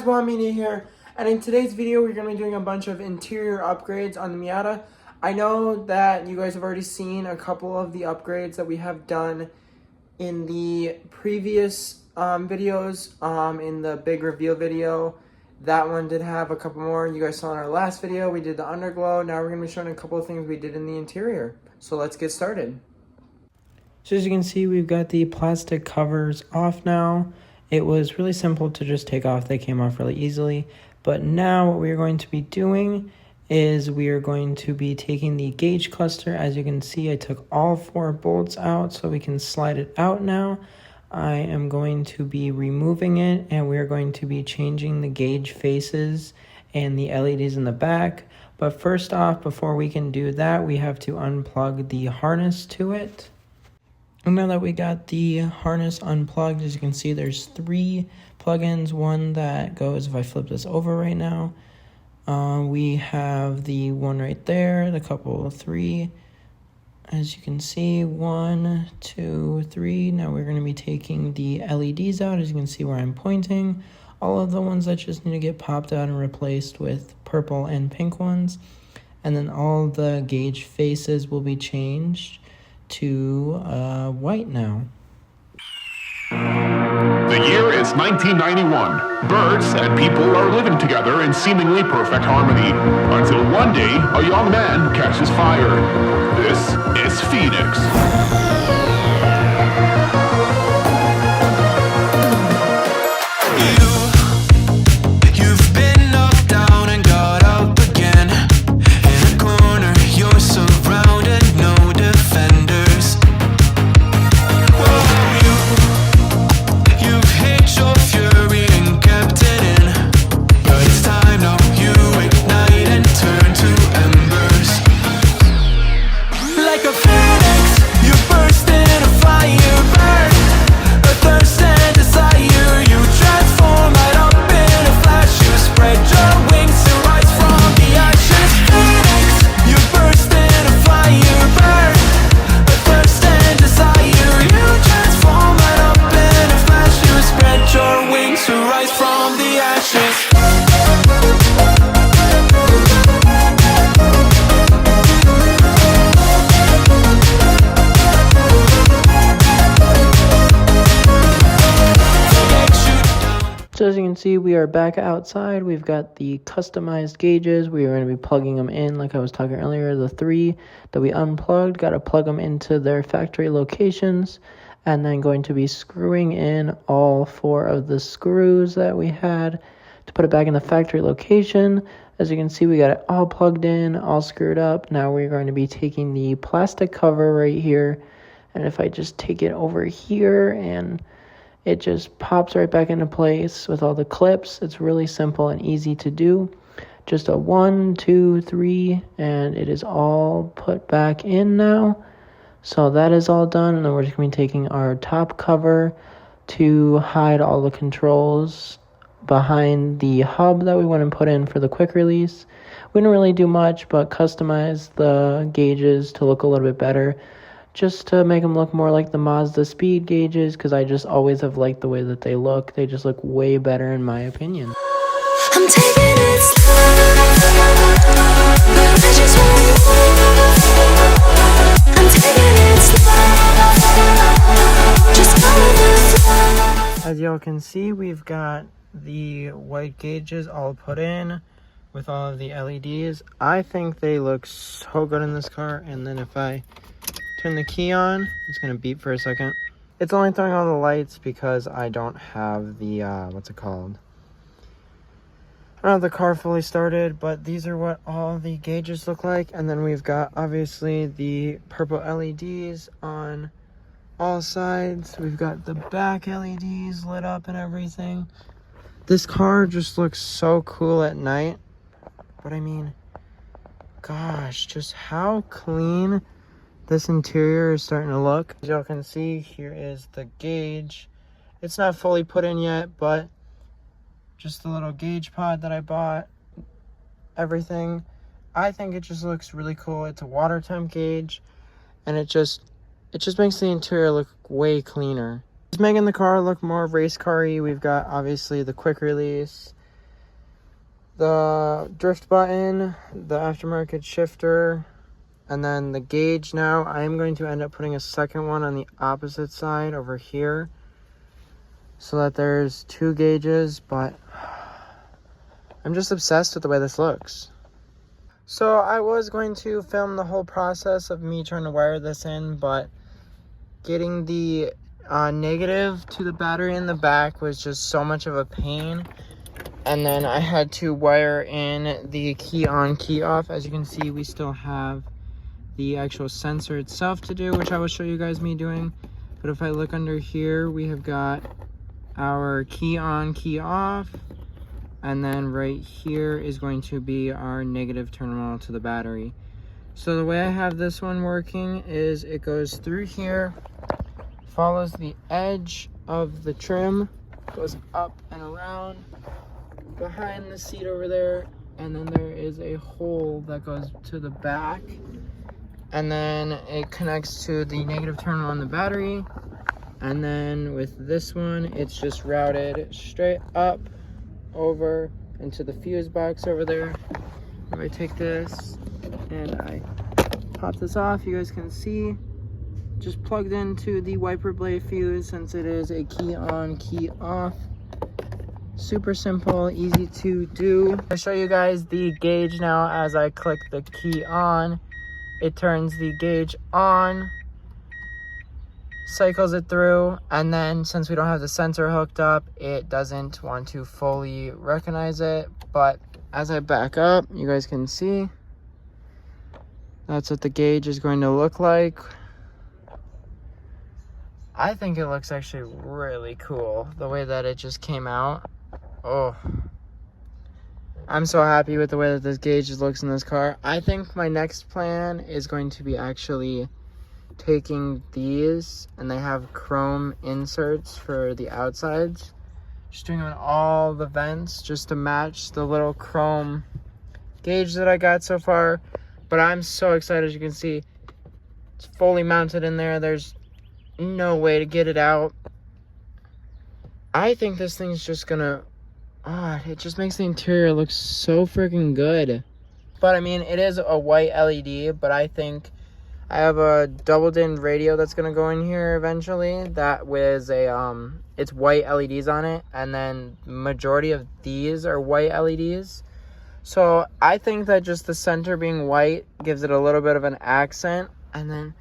guys, Miata here, and in today's video we're going to be doing a bunch of interior upgrades on the Miata. I know that you guys have already seen a couple of the upgrades that we have done in the previous videos, in the big reveal video. That one did have a couple more. You guys saw in our last video, we did the underglow. Now we're going to be showing a couple of things we did in the interior. So let's get started. So as you can see, we've got the plastic covers off now. It was really simple to just take off. They came off really easily. But now what we are going to be doing is we are going to be taking the gauge cluster. As you can see, I took all 4 bolts out so we can slide it out now. I am going to be removing it, and we are going to be changing the gauge faces and the LEDs in the back. But first off, before we can do that, we have to unplug the harness to it. And now that we got the harness unplugged, as you can see, there's 3 plugins. One that goes, if I flip this over right now, we have the one right there, the couple of 3. As you can see, 1, 2, 3. Now we're going to be taking the LEDs out. As you can see where I'm pointing, all of the ones that just need to get popped out and replaced with purple and pink ones. And then all the gauge faces will be changed to white now. The year is 1991. Birds and people are living together in seemingly perfect harmony, until one day a young man catches fire. This is Phoenix. So as you can see, we are back outside. We've got the customized gauges. We are going to be plugging them in like I was talking earlier. The 3 that we unplugged, got to plug them into their factory locations, and then going to be screwing in all 4 of the screws that we had to put it back in the factory location. As you can see, we got it all plugged in, all screwed up. Now we're going to be taking the plastic cover right here, and if I just take it over here, and it just pops right back into place with all the clips. It's really simple and easy to do. Just a 1, 2, 3, and it is all put back in now. So that is all done, and then we're just going to be taking our top cover to hide all the controls behind the hub that we want to put in for the quick release. We didn't really do much, but customize the gauges to look a little bit better, just to make them look more like the Mazda speed gauges, because I just always have liked the way that they look. They just look way better in my opinion. I'm taking it slow, but I just want I'm taking it slow, just go with the flow. As y'all can see, we've got the white gauges all put in with all of the LEDs. I think they look so good in this car, and then if I turn the key on, it's gonna beep for a second. It's only throwing on the lights because I don't have the what's it called, I don't have the car fully started. But these are what all the gauges look like. And then we've got obviously the purple LEDs on all sides. We've got the back LEDs lit up and everything. This car just looks so cool at night. But I mean, gosh, just how clean this interior is starting to look. As y'all can see, here is the gauge. It's not fully put in yet, but just the little gauge pod that I bought, everything. I think it just looks really cool. It's a water temp gauge, and it just makes the interior look way cleaner. It's making the car look more race car-y. We've got obviously the quick release, the drift button, the aftermarket shifter, and then the gauge. Now I am going to end up putting a second one on the opposite side over here so that there's 2 gauges, but I'm just obsessed with the way this looks. So I was going to film the whole process of me trying to wire this in, but getting the negative to the battery in the back was just so much of a pain. And then I had to wire in the key on, key off. As you can see, we still have the actual sensor itself to do, which I will show you guys me doing. But if I look under here, we have got our key on, key off. And then right here is going to be our negative terminal to the battery. So the way I have this one working is it goes through here, follows the edge of the trim, goes up and around behind the seat over there, and then there is a hole that goes to the back, and then it connects to the negative terminal on the battery. And then with this one, it's just routed straight up over into the fuse box over there. If I take this and I pop this off, you guys can see just plugged into the wiper blade fuse, since it is a key on, key off. Super simple, easy to do. I'll show you guys the gauge now. As I click the key on, it turns the gauge on, cycles it through, and then since we don't have the sensor hooked up, it doesn't want to fully recognize it. But as I back up, you guys can see that's what the gauge is going to look like. I think it looks actually really cool the way that it just came out. Oh, I'm so happy with the way that this gauge looks in this car. I think my next plan is going to be actually taking these, and they have chrome inserts for the outsides, just doing on all the vents just to match the little chrome gauge that I got so far. But I'm so excited. As you can see, it's fully mounted in there. There's no way to get it out. I think this thing's just gonna, it just makes the interior look so freaking good. But I mean, it is a white LED, but I think I have a double din radio that's gonna go in here eventually. That with a it's white LEDs on it, and then majority of these are white LEDs. So I think that just the center being white gives it a little bit of an accent. And then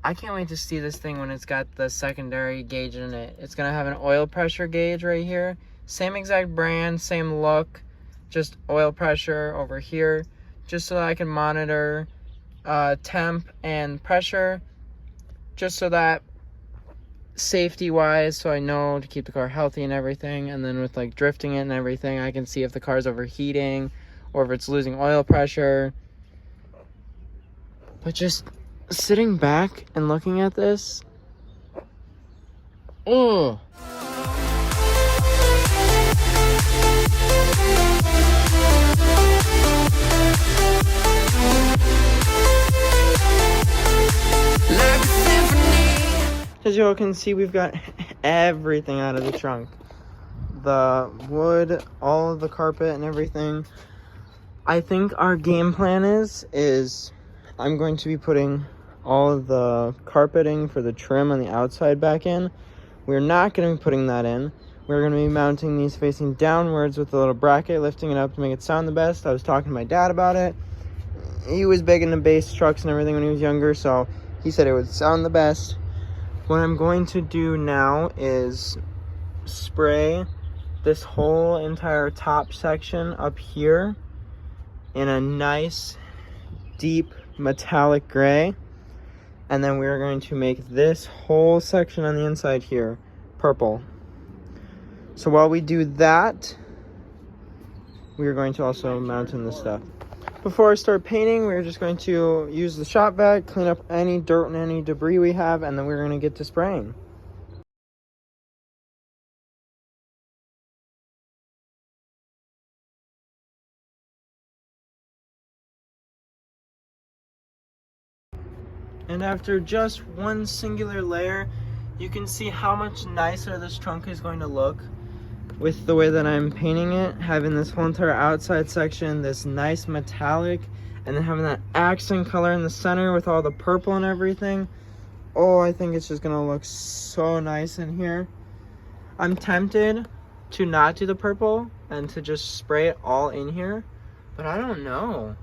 I can't wait to see this thing when it's got the secondary gauge in it. It's gonna have an oil pressure gauge right here. Same exact brand, same look, just oil pressure over here, just so that I can monitor temp and pressure, just so that safety wise, so I know to keep the car healthy and everything. And then with like drifting it and everything, I can see if the car's overheating or if it's losing oil pressure. But just sitting back and looking at this, oh, as you all can see, we've got everything out of the trunk. The wood, all of the carpet and everything. I think our game plan is I'm going to be putting all of the carpeting for the trim on the outside back in. We're not going to be putting that in. We're going to be mounting these facing downwards with a little bracket, lifting it up to make it sound the best. I was talking to my dad about it. He was big into bass trucks and everything when he was younger, so he said it would sound the best. What I'm going to do now is spray this whole entire top section up here in a nice deep metallic gray, and then we're going to make this whole section on the inside here purple. So while we do that, we're going to also mount in this stuff. Before I start painting, we're just going to use the shop vac, clean up any dirt and any debris we have, and then we're going to get to spraying. And after just one singular layer, you can see how much nicer this trunk is going to look. with the way that I'm painting it, having this whole entire outside section, this nice metallic, and then having that accent color in the center with all the purple and everything. Oh, I think it's just gonna look so nice in here. I'm tempted to not do the purple and to just spray it all in here, but I don't know.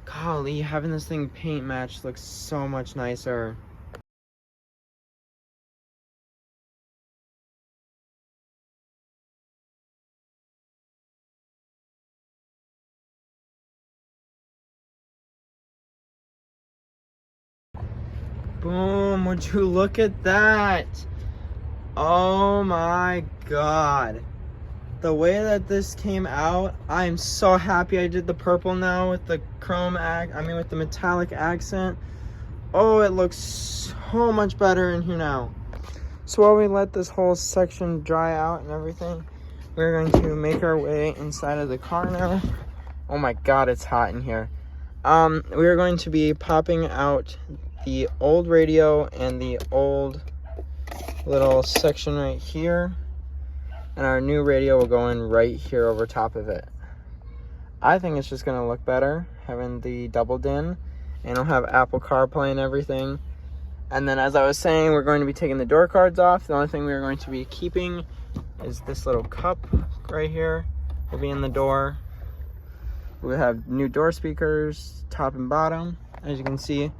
Golly, having this thing paint matched looks so much nicer. Boom, would you look at that? Oh my god. The way that this came out, I'm so happy I did the purple now with the with the metallic accent. Oh, it looks so much better in here now. So while we let this whole section dry out and everything, we're going to make our way inside of the car now. Oh my god, it's hot in here. We are going to be popping out the old radio and the old little section right here, and our new radio will go in right here over top of it. I think it's just gonna look better having the double din, and it'll have Apple CarPlay and everything. And then, as I was saying, we're going to be taking the door cards off. The only thing we're going to be keeping is this little cup right here. Will be in the door. We have new door speakers, top and bottom. As you can see,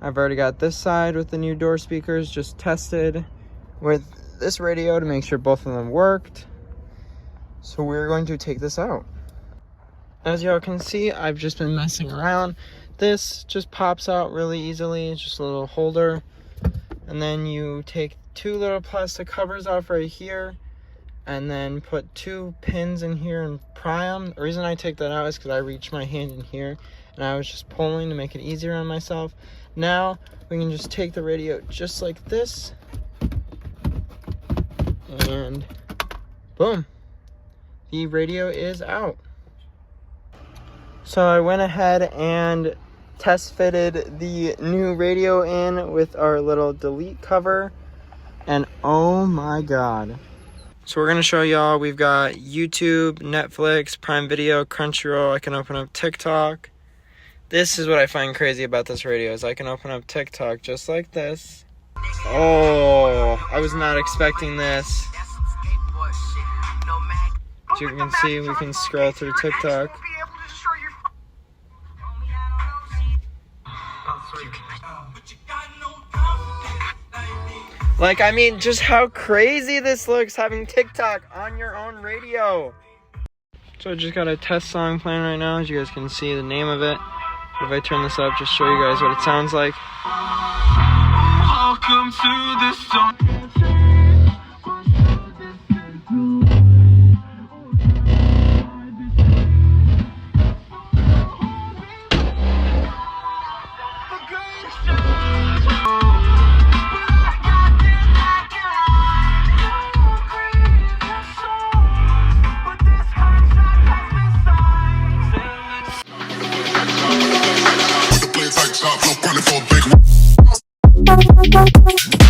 I've already got this side with the new door speakers just tested with this radio to make sure both of them worked. So we're going to take this out. As y'all can see, I've just been messing around. This just pops out really easily. It's just a little holder. And then you take two little plastic covers off right here, and then put two pins in here and pry them. The reason I take that out is because I reached my hand in here and I was just pulling to make it easier on myself. Now we can just take the radio just like this, and boom, the radio is out. So I went ahead and test fitted the new radio in with our little delete cover, and oh my god. So we're gonna show y'all, we've got YouTube, Netflix, Prime Video, Crunchyroll. I can open up TikTok. This is what I find crazy about this radio, is I can open up TikTok just like this. Oh, I was not expecting this. As you can see, we can scroll through TikTok. Like, I mean, just how crazy this looks, having TikTok on your own radio. So I just got a test song playing right now. As you guys can see the name of it. If I turn this up, just show you guys what it sounds like. Welcome to this song. Stop, no running for a big